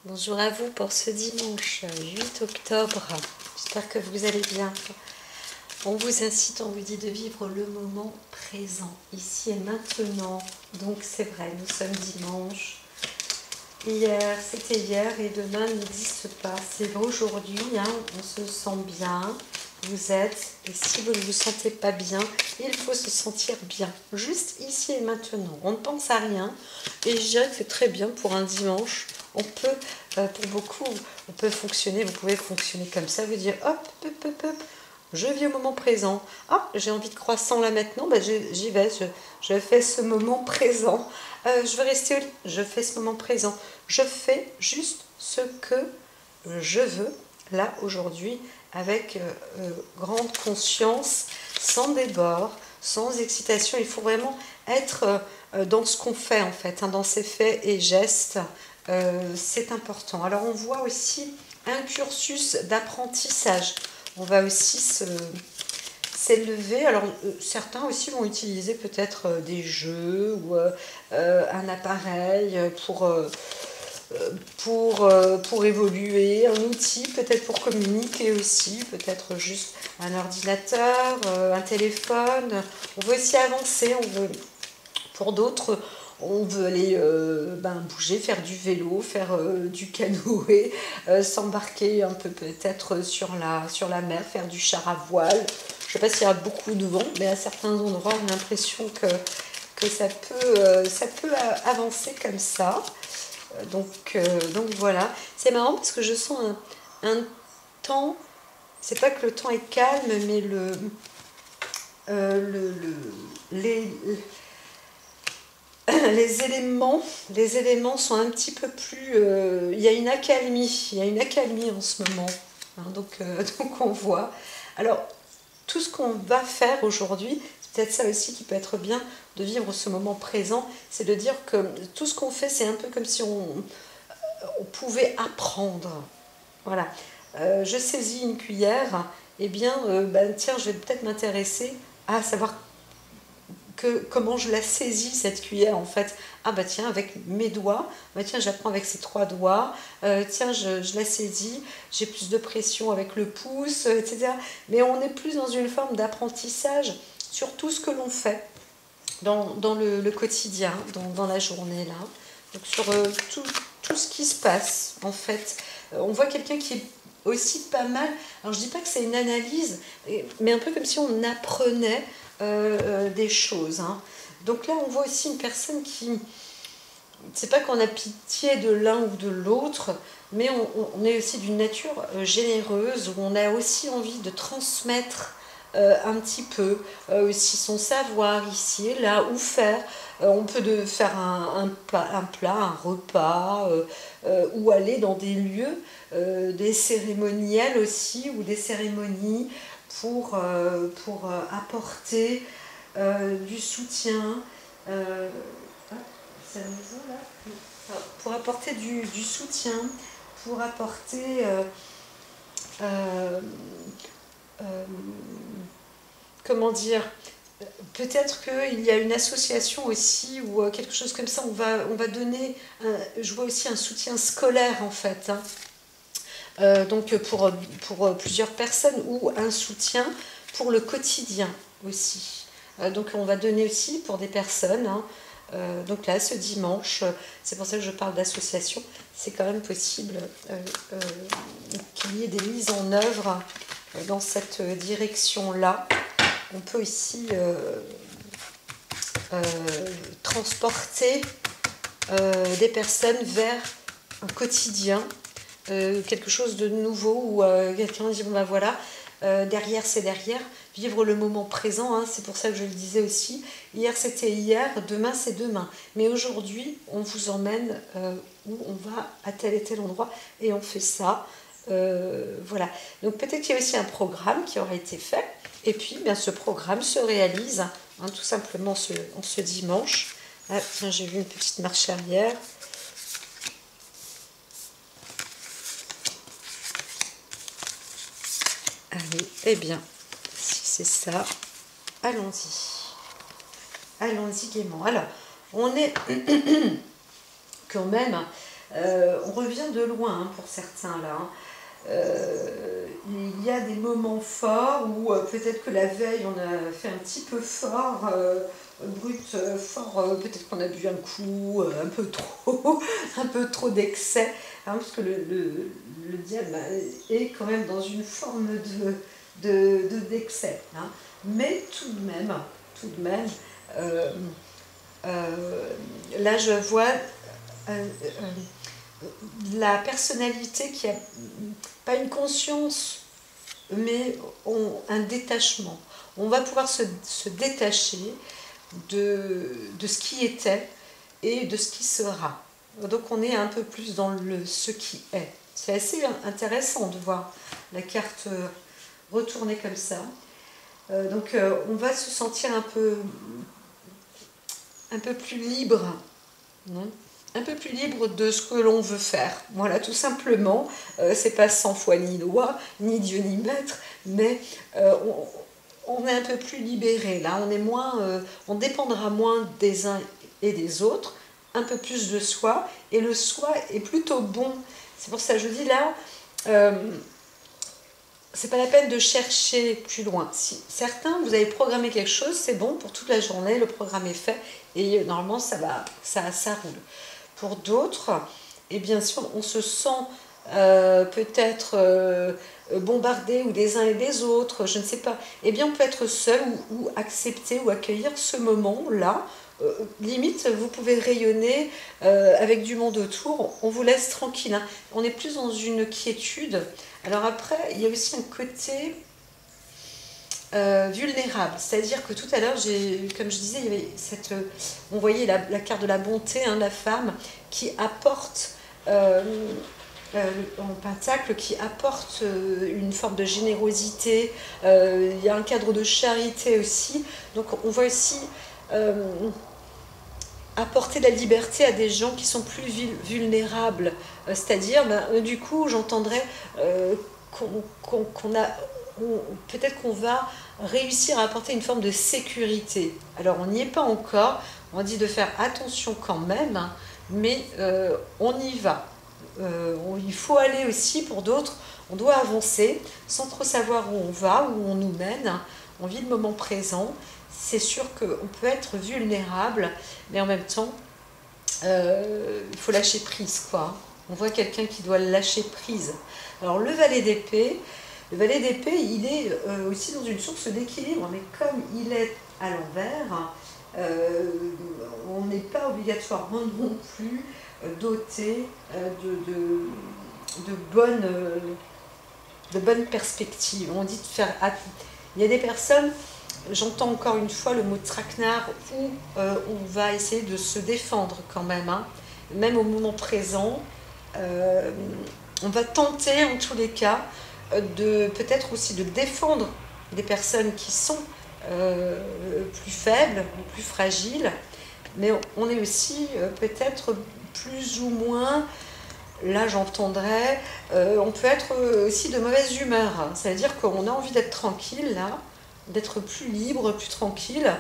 Bonjour à vous pour ce dimanche 8 octobre. J'espère que vous allez bien. On vous incite, on vous dit de vivre le moment présent, ici et maintenant. Donc c'est vrai, nous sommes dimanche. Hier, c'était hier et demain n'existe pas. C'est aujourd'hui, on se sent bien. Vous êtes, et si vous ne vous sentez pas bien, il faut se sentir bien, juste ici et maintenant. On ne pense à rien, et je dirais que c'est très bien pour un dimanche. On peut, pour beaucoup, on peut fonctionner, vous pouvez fonctionner comme ça, vous dire hop, hop, hop, hop, je vis au moment présent. Ah, j'ai envie de croissant là maintenant, ben j'y vais, je fais ce moment présent. Je veux rester au lit, je fais ce moment présent. Je fais juste ce que je veux, là, aujourd'hui, avec grande conscience, sans débord, sans excitation. Il faut vraiment être dans ce qu'on fait, en fait, dans ses faits et gestes. C'est important. Alors, on voit aussi un cursus d'apprentissage. On va aussi s'élever. Alors, certains aussi vont utiliser peut-être des jeux ou un appareil pour évoluer, un outil peut-être pour communiquer aussi, peut-être juste un ordinateur, un téléphone. On veut aussi avancer, pour d'autres, on veut aller bouger, faire du vélo, faire du canoë, s'embarquer un peu peut-être sur la mer, faire du char à voile. Je ne sais pas s'il y a beaucoup de vent, mais à certains endroits, on a l'impression que ça peut avancer comme ça. Donc voilà, c'est marrant parce que je sens un temps, c'est pas que le temps est calme, mais les, les éléments sont un petit peu plus, il y a une accalmie en ce moment, donc on voit. Alors, tout ce qu'on va faire aujourd'hui, c'est peut-être ça aussi qui peut être bien de vivre ce moment présent, c'est de dire que tout ce qu'on fait, c'est un peu comme si on pouvait apprendre. Voilà. Je saisis une cuillère, et bien, tiens, je vais peut-être m'intéresser à savoir comment je la saisis, cette cuillère, en fait. Ah bah tiens, avec mes doigts, bah tiens, j'apprends avec ces 3 doigts, tiens, je la saisis, j'ai plus de pression avec le pouce, etc. Mais on est plus dans une forme d'apprentissage sur tout ce que l'on fait dans le quotidien, dans la journée, là. Donc sur tout ce qui se passe, en fait. On voit quelqu'un qui est aussi pas mal, alors je dis pas que c'est une analyse, mais un peu comme si on apprenait des choses. Donc là, on voit aussi une personne qui, c'est pas qu'on a pitié de l'un ou de l'autre, mais on est aussi d'une nature généreuse, où on a aussi envie de transmettre un petit peu aussi son savoir ici et là, ou faire. On peut faire un plat, un repas, ou aller dans des lieux, des cérémoniels aussi, ou des cérémonies pour apporter du soutien. C'est la maison là, pour apporter du soutien, pour apporter comment dire, peut-être qu'il y a une association aussi ou quelque chose comme ça, on va donner, je vois aussi un soutien scolaire en fait, donc pour plusieurs personnes, ou un soutien pour le quotidien aussi. Donc on va donner aussi pour des personnes, donc là ce dimanche, c'est pour ça que je parle d'association, c'est quand même possible qu'il y ait des mises en œuvre dans cette direction-là. On peut aussi transporter des personnes vers un quotidien, quelque chose de nouveau, où quelqu'un dit bon ben voilà, derrière c'est derrière, vivre le moment présent, c'est pour ça que je le disais aussi, hier c'était hier, demain c'est demain, mais aujourd'hui on vous emmène où on va à tel et tel endroit et on fait ça. Voilà, donc peut-être qu'il y a aussi un programme qui aura été fait, et puis bien, ce programme se réalise tout simplement en ce dimanche. Ah, tiens, j'ai vu une petite marche arrière. Allez, eh bien, si c'est ça, allons-y. Allons-y gaiement. Alors, on est quand même On revient de loin hein, pour certains là. Hein. Il y a des moments forts où peut-être que la veille on a fait un petit peu fort, brut, fort, peut-être qu'on a bu un coup, un peu trop d'excès, hein, parce que le diable est quand même dans une forme d'excès. Hein. Mais tout de même, euh, là je vois la personnalité qui a pas une conscience, mais un détachement. On va pouvoir se détacher de ce qui était et de ce qui sera. Donc on est un peu plus dans ce qui est. C'est assez intéressant de voir la carte retourner comme ça. Donc on va se sentir un peu plus libre. Non, un peu plus libre de ce que l'on veut faire. Voilà, tout simplement. C'est pas 100 fois ni loi, ni Dieu, ni maître, mais on est un peu plus libéré. Là, on est moins, on dépendra moins des uns et des autres, un peu plus de soi, et le soi est plutôt bon. C'est pour ça que je dis là, c'est pas la peine de chercher plus loin. Si certains, vous avez programmé quelque chose, c'est bon pour toute la journée, le programme est fait, et normalement ça roule. Pour d'autres, et bien sûr, on se sent peut-être bombardé ou des uns et des autres, je ne sais pas. Eh bien, on peut être seul ou accepter ou accueillir ce moment-là. Limite, vous pouvez rayonner avec du monde autour, on vous laisse tranquille. Hein. On est plus dans une quiétude. Alors après, il y a aussi un côté vulnérable, c'est-à-dire que tout à l'heure, comme je disais, il y avait on voyait la carte de la bonté, hein, la femme qui apporte en pentacle, qui apporte une forme de générosité. Il y a un cadre de charité aussi, donc on voit aussi apporter de la liberté à des gens qui sont plus vulnérables, c'est-à-dire du coup j'entendrais peut-être qu'on va réussir à apporter une forme de sécurité. Alors on n'y est pas encore, on dit de faire attention quand même, hein, mais on y va. Il faut aller aussi pour d'autres, on doit avancer sans trop savoir où on va, où on nous mène, on vit le moment présent. C'est sûr qu'on peut être vulnérable, mais en même temps, il faut lâcher prise, quoi. On voit quelqu'un qui doit lâcher prise. Alors le valet d'épée, il est aussi dans une source d'équilibre, mais comme il est à l'envers, on n'est pas obligatoirement non plus doté de bonnes perspectives. On dit de faire... Il y a des personnes, j'entends encore une fois le mot traquenard, où on va essayer de se défendre quand même, hein. Même au moment présent, on va tenter en tous les cas peut-être aussi de défendre des personnes qui sont plus faibles ou plus fragiles, mais on est aussi peut-être plus ou moins, là j'entendrais, on peut être aussi de mauvaise humeur, hein. C'est-à-dire qu'on a envie d'être tranquille là, d'être plus libre, plus tranquille.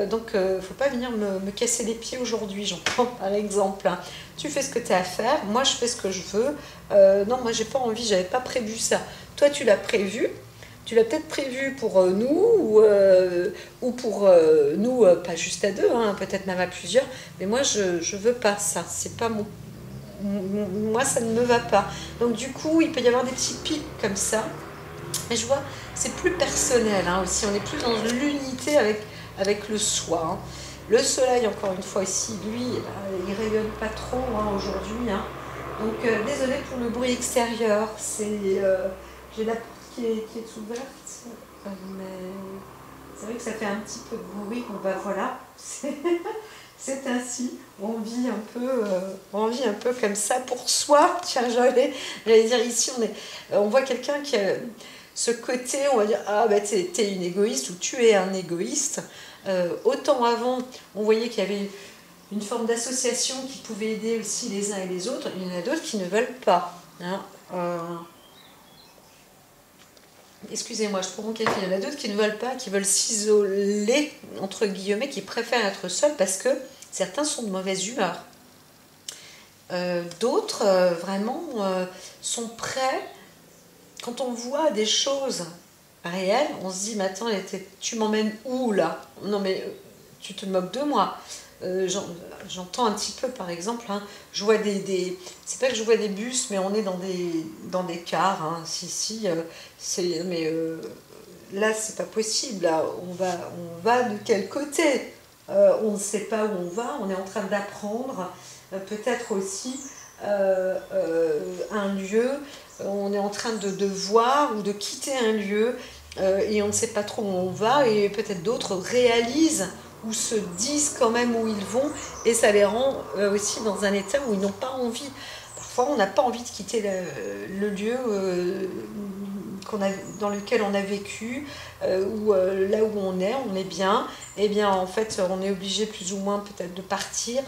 Donc il ne faut pas venir me casser les pieds aujourd'hui, j'entends par exemple. Hein. Tu fais ce que tu as à faire, moi je fais ce que je veux. Non, moi j'ai pas envie, j'avais pas prévu ça. Toi tu l'as prévu, tu l'as peut-être prévu pour nous ou pour nous, pas juste à deux, hein, peut-être même à plusieurs, mais moi je veux pas ça, c'est pas moi ça ne me va pas. Donc du coup il peut y avoir des petits pics comme ça. Et je vois, c'est plus personnel hein, aussi, on est plus dans l'unité avec le soi. Hein. Le soleil, encore une fois, ici, lui, il ne rayonne pas trop hein, aujourd'hui. Hein. Donc, désolé pour le bruit extérieur. J'ai la porte qui est ouverte, mais c'est vrai que ça fait un petit peu de bruit. Bon, bah voilà, c'est ainsi. On vit un peu comme ça pour soi. Tiens, j'allais dire ici, on voit quelqu'un qui a ce côté, on va dire, ah bah t'es une égoïste ou tu es un égoïste. Autant avant, on voyait qu'il y avait une forme d'association qui pouvait aider aussi les uns et les autres. Il y en a d'autres qui ne veulent pas. Hein. Excusez-moi, je prends mon café. Il y en a d'autres qui ne veulent pas, qui veulent s'isoler, entre guillemets, qui préfèrent être seuls parce que certains sont de mauvaise humeur. D'autres, vraiment, sont prêts. Quand on voit des choses réelles, on se dit, mais attends, tu m'emmènes où là? Non mais tu te moques de moi. J'entends un petit peu, par exemple, hein, je vois c'est pas que je vois des bus, mais on est dans des cars, hein, si, mais là, c'est pas possible, là, on va de quel côté? On ne sait pas où on va, on est en train d'apprendre, peut-être aussi un lieu, on est en train de voir ou de quitter un lieu, et on ne sait pas trop où on va, et peut-être d'autres réalisent ou se disent quand même où ils vont, et ça les rend aussi dans un état où ils n'ont pas envie. Parfois, on n'a pas envie de quitter le lieu dans lequel on a vécu, ou là où on est bien. Et bien, en fait, on est obligé plus ou moins peut-être de partir,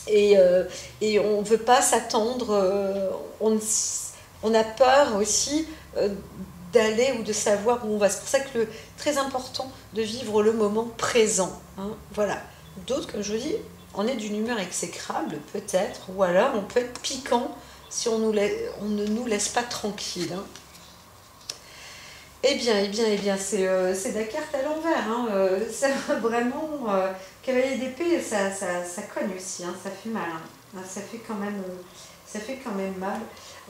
et on ne veut pas s'attendre, on a peur aussi d'aller ou de savoir où on va. C'est pour ça que très important de vivre le moment présent, hein, voilà. D'autres, comme je vous dis, on est d'une humeur exécrable peut-être, ou alors on peut être piquant si on ne nous laisse pas tranquille, hein. Eh bien, c'est la carte à l'envers, hein. Ça, vraiment, cavalier d'épée, ça cogne aussi, hein, ça fait mal, hein. Ça fait quand même mal.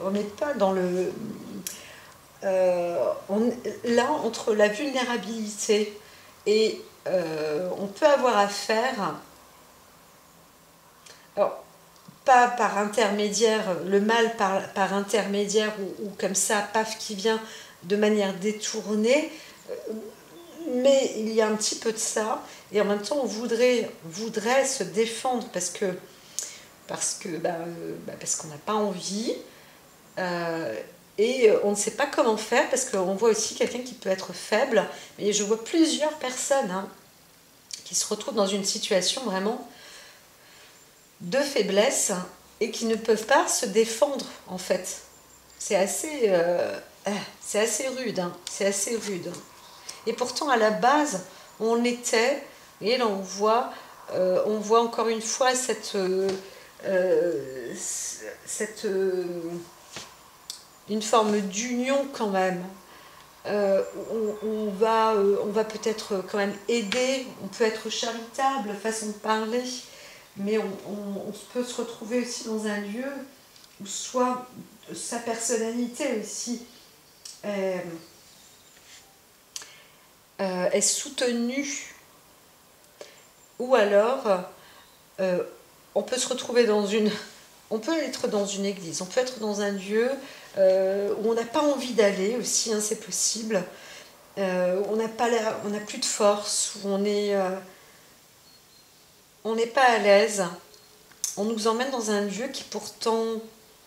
On n'est pas dans le... là, entre la vulnérabilité et on peut avoir affaire, alors, pas par intermédiaire, le mal par intermédiaire, ou comme ça, paf, qui vient de manière détournée, mais il y a un petit peu de ça, et en même temps on voudrait se défendre parce qu'on n'a pas envie, euh, et on ne sait pas comment faire, parce qu'on voit aussi quelqu'un qui peut être faible, mais je vois plusieurs personnes, hein, qui se retrouvent dans une situation vraiment de faiblesse et qui ne peuvent pas se défendre en fait. C'est assez, c'est assez rude, hein, c'est assez rude. Et pourtant, à la base, et là on voit encore une fois une forme d'union quand même. On va peut-être quand même aider, on peut être charitable, façon de parler, mais on peut se retrouver aussi dans un lieu où soit sa personnalité aussi est soutenue, ou alors euh, on peut se retrouver on peut être dans une église, on peut être dans un lieu où on n'a pas envie d'aller aussi, hein, c'est possible, on n'a plus de force, où on n'est pas à l'aise, on nous emmène dans un lieu qui pourtant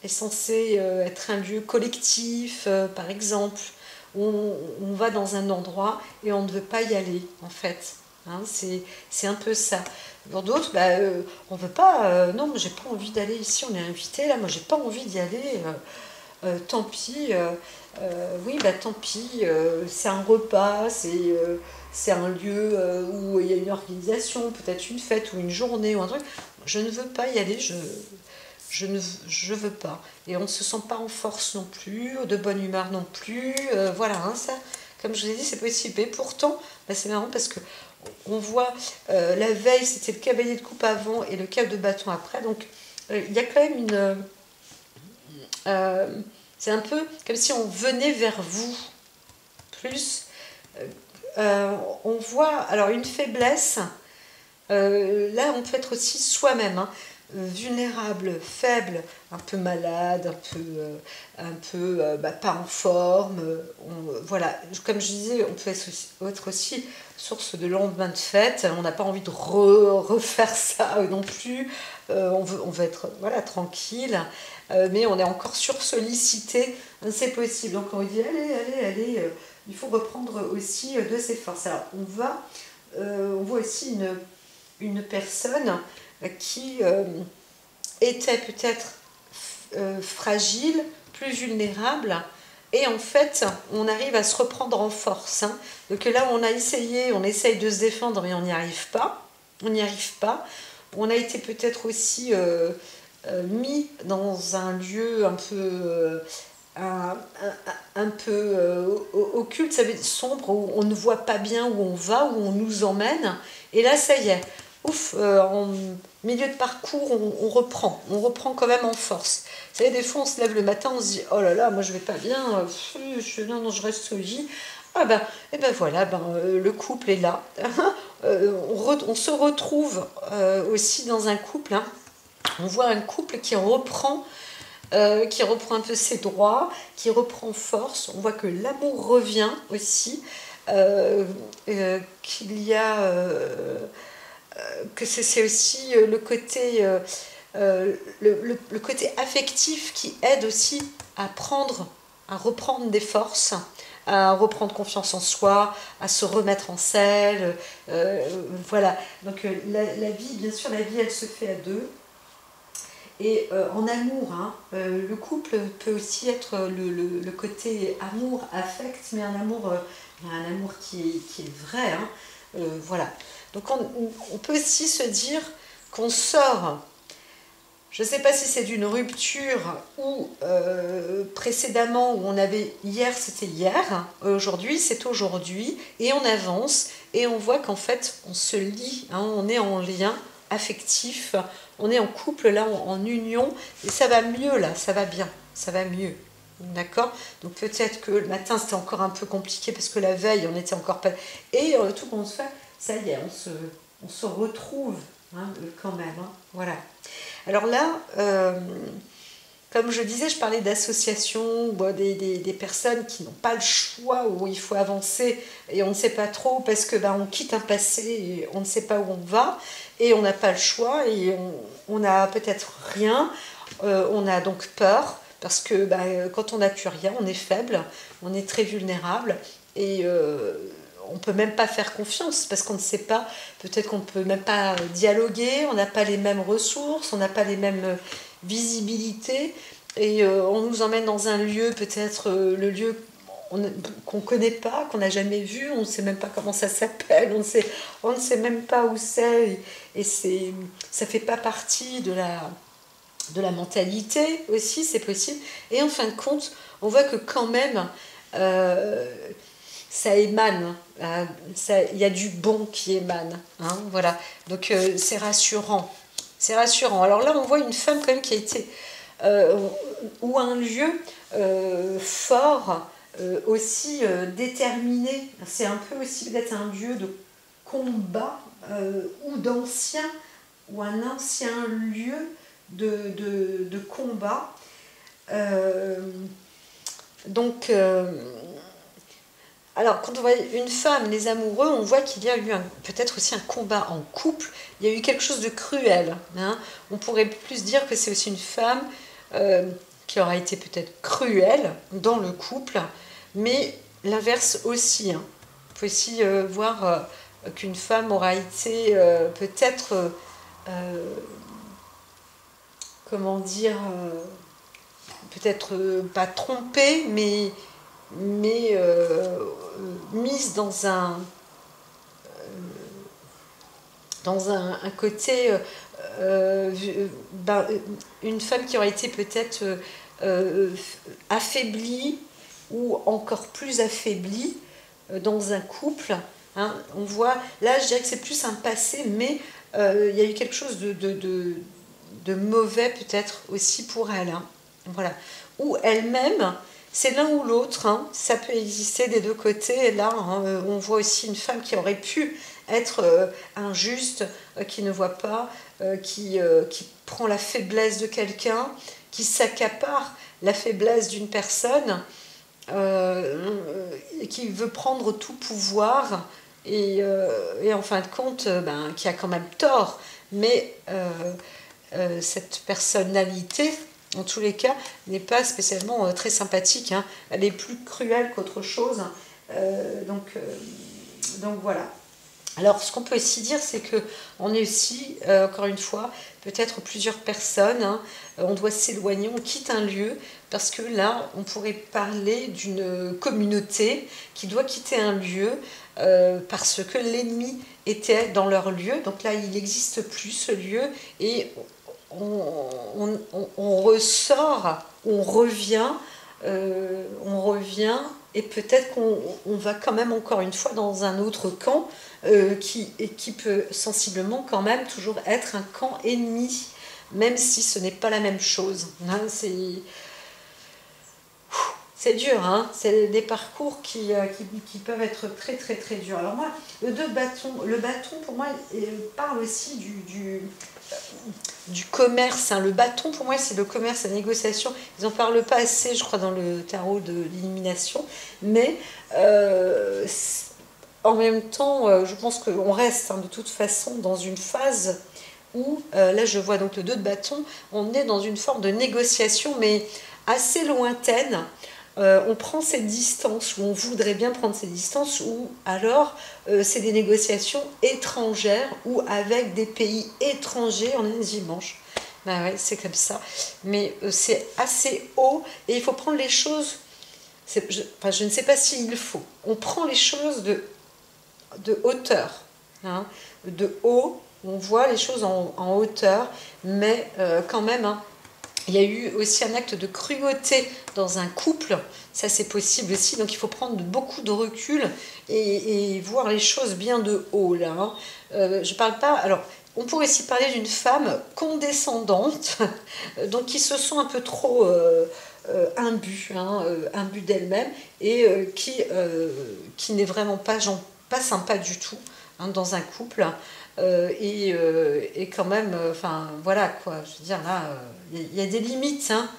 est censé être un lieu collectif, par exemple, où on va dans un endroit et on ne veut pas y aller, en fait. Hein, c'est un peu ça. Pour d'autres, on veut pas, non, moi j'ai pas envie d'aller ici, on est invité, là, moi j'ai pas envie d'y aller, tant pis, oui, tant pis, c'est un repas, c'est un lieu où il y a une organisation, peut-être une fête ou une journée ou un truc. Je ne veux pas y aller, je veux pas. Et on ne se sent pas en force non plus, de bonne humeur non plus. Voilà, hein, ça, comme je vous ai dit, c'est possible. Et pourtant, c'est marrant parce que on voit, la veille, c'était le cavalier de coupe avant et le cavalier de bâton après. Donc, il y a quand même c'est un peu comme si on venait vers vous plus. On voit alors une faiblesse. Là, on peut être aussi soi-même, hein, vulnérable, faible, un peu malade, un peu pas en forme. Voilà, comme je disais, on peut être aussi source de lendemain de fête. On n'a pas envie de refaire ça non plus. On veut être voilà, tranquille, mais on est encore sursollicité. C'est possible. Donc on dit allez, il faut reprendre aussi de ses forces. Alors on voit aussi une personne qui était peut-être fragile, plus vulnérable, et en fait, on arrive à se reprendre en force, hein. Donc là, on essaye de se défendre, mais on n'y arrive pas. On n'y arrive pas. On a été peut-être aussi mis dans un lieu un peu, occulte, ça veut dire sombre, où on ne voit pas bien où on va, où on nous emmène. Et là, ça y est, ouf, en milieu de parcours, on reprend quand même en force. Vous savez, des fois, on se lève le matin, on se dit, oh là là, moi je vais pas bien, non, je reste au lit. Ah ben, et ben voilà, le couple est là. On se retrouve aussi dans un couple. Hein. On voit un couple qui reprend un peu ses droits, qui reprend force. On voit que l'amour revient aussi, qu'il y a, que c'est aussi le côté, le côté affectif qui aide aussi à reprendre des forces, à reprendre confiance en soi, à se remettre en selle. Voilà. Donc la vie, bien sûr, la vie, elle se fait à deux. Et en amour, hein, le couple peut aussi être le côté amour, affect, mais un amour qui est vrai. Hein, voilà. Donc on peut aussi se dire qu'on sort, je ne sais pas si c'est d'une rupture ou précédemment où on avait hier c'était hier, aujourd'hui c'est aujourd'hui, et on avance et on voit qu'en fait on se lie, hein, on est en lien affectif, on est en couple là, en union, et ça va mieux là, ça va bien, ça va mieux. D'accord. Donc peut-être que le matin c'était encore un peu compliqué parce que la veille on n'était encore pas. Et tout qu'on se fait, ça y est, on se retrouve hein, quand même. Hein, voilà. Alors là, comme je disais, je parlais d'associations, des personnes qui n'ont pas le choix, où il faut avancer et on ne sait pas trop parce que on quitte un passé et on ne sait pas où on va et on n'a pas le choix et on n'a peut-être rien, on a donc peur parce que quand on n'a plus rien, on est faible, on est très vulnérable et on ne peut même pas faire confiance parce qu'on ne sait pas, peut-être qu'on ne peut même pas dialoguer, on n'a pas les mêmes ressources, on n'a pas les mêmes visibilités et on nous emmène dans un lieu, peut-être le lieu qu'on ne connaît pas, qu'on n'a jamais vu, on ne sait même pas comment ça s'appelle, on ne sait même pas où c'est et ça ne fait pas partie de la mentalité aussi, c'est possible. Et en fin de compte, on voit que quand même, ça émane, il y a du bon qui émane. Hein, voilà. Donc c'est rassurant. C'est rassurant. Alors là, on voit une femme quand même qui a été, ou un lieu fort, aussi déterminé. C'est un peu aussi peut-être un lieu de combat ou d'ancien, ou un ancien lieu de combat. Donc, alors, quand on voit une femme, les amoureux, on voit qu'il y a eu peut-être aussi un combat en couple. Il y a eu quelque chose de cruel. Hein. On pourrait plus dire que c'est aussi une femme qui aura été peut-être cruelle dans le couple, mais l'inverse aussi. Hein. On peut aussi voir qu'une femme aura été peut-être, comment dire, peut-être pas trompée, mais mise dans un côté, une femme qui aurait été peut-être affaiblie ou encore plus affaiblie dans un couple. Hein. On voit, là je dirais que c'est plus un passé, mais il y a eu quelque chose de mauvais peut-être aussi pour elle. Hein. Voilà. Ou elle-même, c'est l'un ou l'autre, hein, ça peut exister des deux côtés. Et là, hein, on voit aussi une femme qui aurait pu être injuste, qui ne voit pas, qui prend la faiblesse de quelqu'un, qui s'accapare la faiblesse d'une personne, qui veut prendre tout pouvoir et en fin de compte, qui a quand même tort. Mais cette personnalité, en tous les cas, n'est pas spécialement très sympathique. Hein. Elle est plus cruelle qu'autre chose. Donc voilà. Alors, ce qu'on peut aussi dire, c'est qu'on est aussi, encore une fois, peut-être plusieurs personnes, hein, on doit s'éloigner, on quitte un lieu, parce que là, on pourrait parler d'une communauté qui doit quitter un lieu parce que l'ennemi était dans leur lieu. Donc là, il n'existe plus ce lieu et on ressort, on revient, et peut-être qu'on va quand même encore une fois dans un autre camp qui peut sensiblement quand même toujours être un camp ennemi, même si ce n'est pas la même chose. Hein, c'est dur, hein, c'est des parcours qui peuvent être très très très durs. Alors moi, le bâton pour moi parle aussi du commerce. Hein. Le bâton pour moi c'est le commerce, la négociation. Ils n'en parlent pas assez, je crois, dans le tarot de l'illumination, mais en même temps, je pense qu'on reste hein, de toute façon dans une phase où, là je vois donc le 2 de bâton, on est dans une forme de négociation, mais assez lointaine. On prend cette distance, ou on voudrait bien prendre cette distance, ou alors c'est des négociations étrangères, ou avec des pays étrangers en un dimanche. Ben ouais, c'est comme ça. Mais c'est assez haut, et il faut prendre les choses, je ne sais pas s'il faut. On prend les choses de hauteur, hein, de haut, on voit les choses en hauteur, mais quand même, hein, il y a eu aussi un acte de cruauté dans un couple, ça c'est possible aussi, donc il faut prendre beaucoup de recul et voir les choses bien de haut là. Hein. Je parle pas, alors on pourrait aussi parler d'une femme condescendante, donc qui se sent un peu trop imbue, hein, imbue d'elle-même, et qui n'est vraiment pas sympa du tout hein, dans un couple. Et quand même, enfin voilà quoi, je veux dire là, il y a des limites, hein,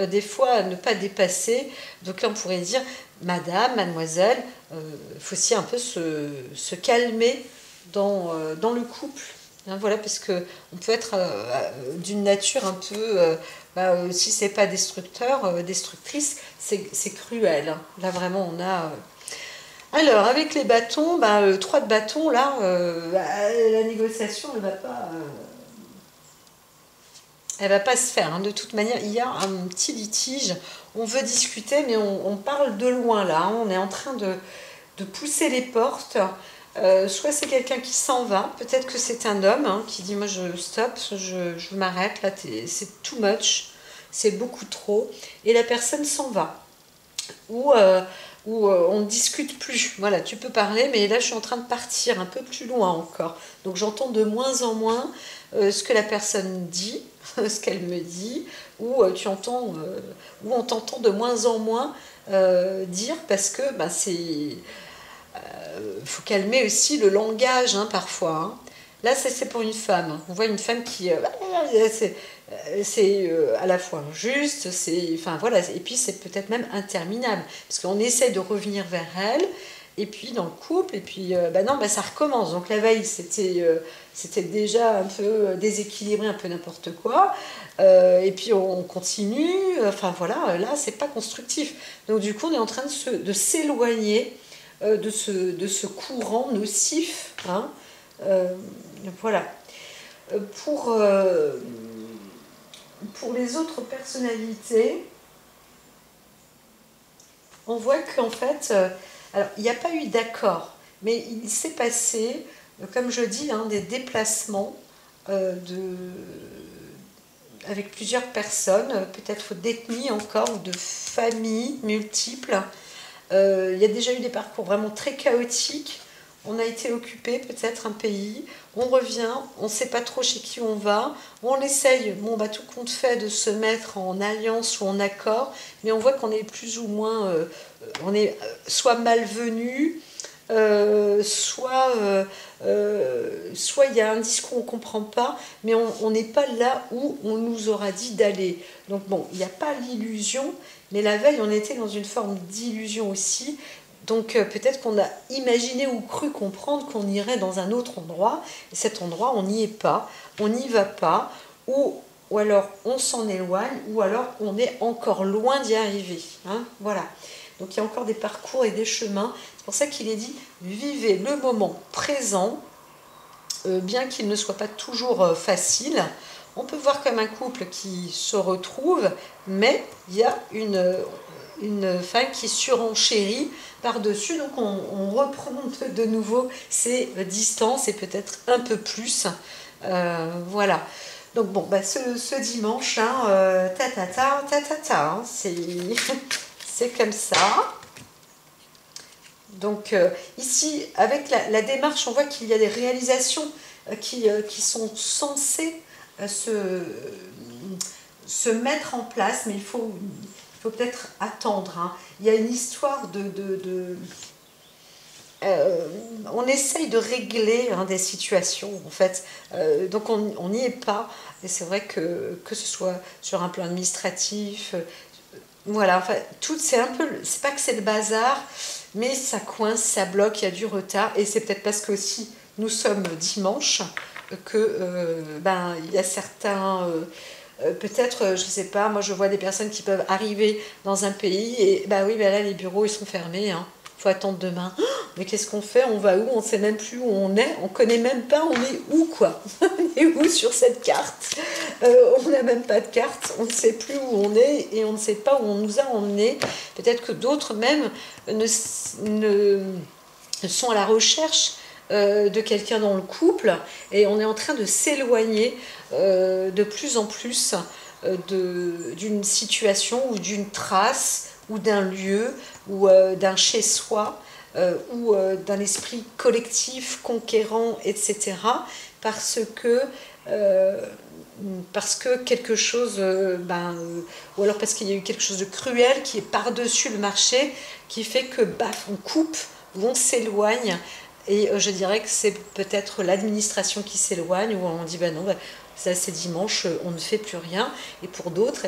des fois à ne pas dépasser. Donc là on pourrait dire, madame, mademoiselle, il faut aussi un peu se calmer dans le couple. Hein, voilà, parce que on peut être d'une nature un peu, si c'est pas destructeur, destructrice, c'est cruel. Hein. Là vraiment on a... Alors, avec les bâtons, 3 de bâtons, là, la négociation, elle va pas se faire. Hein. De toute manière, il y a un petit litige. On veut discuter, mais on parle de loin, là. Hein. On est en train de pousser les portes. Soit c'est quelqu'un qui s'en va, peut-être que c'est un homme hein, qui dit « moi, je stop, je m'arrête, là, c'est too much, c'est beaucoup trop ». Et la personne s'en va. Ou on ne discute plus. Voilà, tu peux parler, mais là je suis en train de partir un peu plus loin encore. Donc j'entends de moins en moins ce que la personne dit, ce qu'elle me dit, ou ou on t'entend de moins en moins dire parce que c'est faut calmer aussi le langage hein, parfois. Hein. Là, c'est pour une femme. On voit une femme qui... c'est à la fois injuste, enfin, voilà, et puis c'est peut-être même interminable. Parce qu'on essaie de revenir vers elle, et puis dans le couple, et puis non, ça recommence. Donc la veille, c'était déjà un peu déséquilibré, un peu n'importe quoi. Et puis on continue. Enfin voilà, là, c'est pas constructif. Donc du coup, on est en train de s'éloigner de ce courant nocif. Hein. Voilà. Pour les autres personnalités, on voit qu'en fait, alors il n'y a pas eu d'accord, mais il s'est passé, comme je dis, hein, des déplacements avec plusieurs personnes, peut-être d'ethnies encore, ou de familles multiples. Il y a déjà eu des parcours vraiment très chaotiques. On a été occupé, peut-être un pays, on revient, on ne sait pas trop chez qui on va, on essaye, tout compte fait, de se mettre en alliance ou en accord, mais on voit qu'on est plus ou moins, on est soit malvenu, soit il y a un discours qu'on ne comprend pas, mais on n'est pas là où on nous aura dit d'aller. Donc bon, il n'y a pas l'illusion, mais la veille, on était dans une forme d'illusion aussi. Donc peut-être qu'on a imaginé ou cru comprendre qu'on irait dans un autre endroit, et cet endroit, on n'y est pas, on n'y va pas, ou alors on s'en éloigne, ou alors on est encore loin d'y arriver. Hein, voilà. Donc il y a encore des parcours et des chemins. C'est pour ça qu'il est dit, vivez le moment présent, bien qu'il ne soit pas toujours facile. On peut voir comme un couple qui se retrouve, mais il y a une femme qui surenchérit par-dessus, donc on reprend de nouveau ses distances et peut-être un peu plus. Voilà. Donc bon, bah, ce dimanche, hein, c'est comme ça. Donc ici, avec la démarche, on voit qu'il y a des réalisations qui sont censées se mettre en place, mais il faut peut-être attendre. Hein. Il y a une histoire on essaye de régler des situations, en fait. Donc on n'y est pas. Et c'est vrai que ce soit sur un plan administratif, voilà, enfin, c'est un peu, c'est pas que c'est le bazar, mais ça coince, ça bloque, il y a du retard. Et c'est peut-être parce que aussi nous sommes dimanche que il y a certains peut-être, je sais pas, moi je vois des personnes qui peuvent arriver dans un pays et bah oui, bah là les bureaux ils sont fermés, hein. Faut attendre demain. Oh, mais qu'est-ce qu'on fait? On va où? On sait même plus où on est. On connaît même pas on est où quoi. On est où sur cette carte? On n'a même pas de carte. On ne sait plus où on est et on ne sait pas où on nous a emmenés. Peut-être que d'autres même ne sont à la recherche de quelqu'un dans le couple et on est en train de s'éloigner de plus en plus d'une situation ou d'une trace ou d'un lieu ou d'un chez-soi ou d'un esprit collectif, conquérant, etc. Parce que quelque chose, ou alors parce qu'il y a eu quelque chose de cruel qui est par-dessus le marché, qui fait que baf, on coupe ou on s'éloigne. Et je dirais que c'est peut-être l'administration qui s'éloigne, où on dit ben non, ça c'est dimanche, on ne fait plus rien. Et pour d'autres,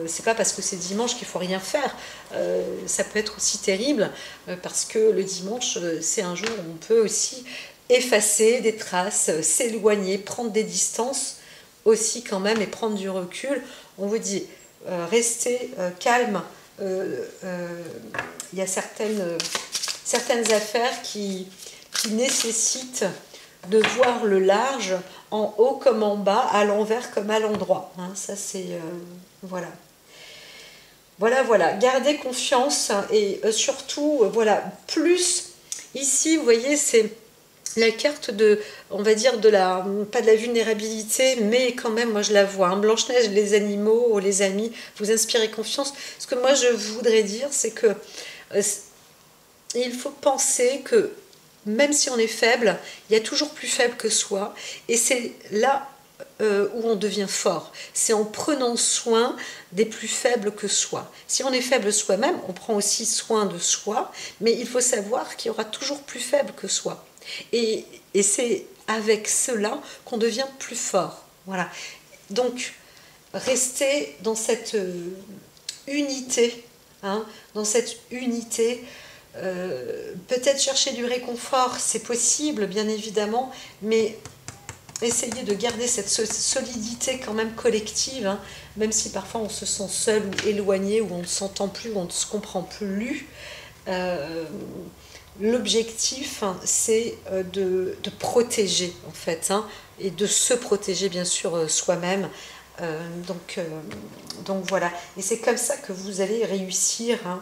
c'est pas parce que c'est dimanche qu'il faut rien faire. Ça peut être aussi terrible, parce que le dimanche, c'est un jour où on peut aussi effacer des traces, s'éloigner, prendre des distances aussi quand même et prendre du recul. On vous dit, restez calme. Il y a certaines affaires qui nécessitent de voir le large en haut comme en bas, à l'envers comme à l'endroit. Hein, ça c'est voilà. Voilà. Gardez confiance et surtout voilà plus. Ici, vous voyez, c'est la carte de, on va dire, pas de la vulnérabilité, mais quand même, moi je la vois. Hein. Blanche-Neige, les animaux, les amis, vous inspirez confiance. Ce que moi je voudrais dire, c'est que il faut penser que même si on est faible, il y a toujours plus faible que soi. Et c'est là où on devient fort. C'est en prenant soin des plus faibles que soi. Si on est faible soi-même, on prend aussi soin de soi, mais il faut savoir qu'il y aura toujours plus faible que soi. Et c'est avec cela qu'on devient plus fort. Voilà. Donc, restez dans cette unité, hein, dans cette unité. Peut-être chercher du réconfort, c'est possible, bien évidemment, mais essayez de garder cette solidité quand même collective, hein, même si parfois on se sent seul ou éloigné, ou on ne s'entend plus, ou on ne se comprend plus. L'objectif, hein, c'est de protéger, en fait, hein, et de se protéger, bien sûr, soi-même. Donc voilà. Et c'est comme ça que vous allez réussir. Hein.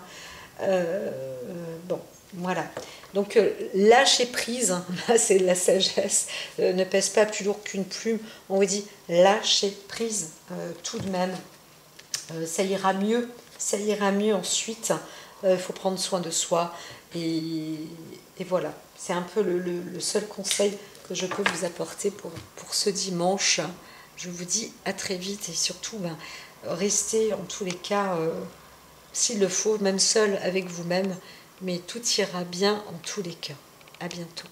Bon, voilà. Donc lâcher prise, hein, là c'est la sagesse, ne pèse pas plus lourd qu'une plume. On vous dit lâcher prise tout de même. Ça ira mieux ensuite. Il faut prendre soin de soi. Et voilà, c'est un peu le seul conseil que je peux vous apporter pour ce dimanche. Je vous dis à très vite et surtout, restez en tous les cas, s'il le faut, même seul avec vous-même, mais tout ira bien en tous les cas. À bientôt.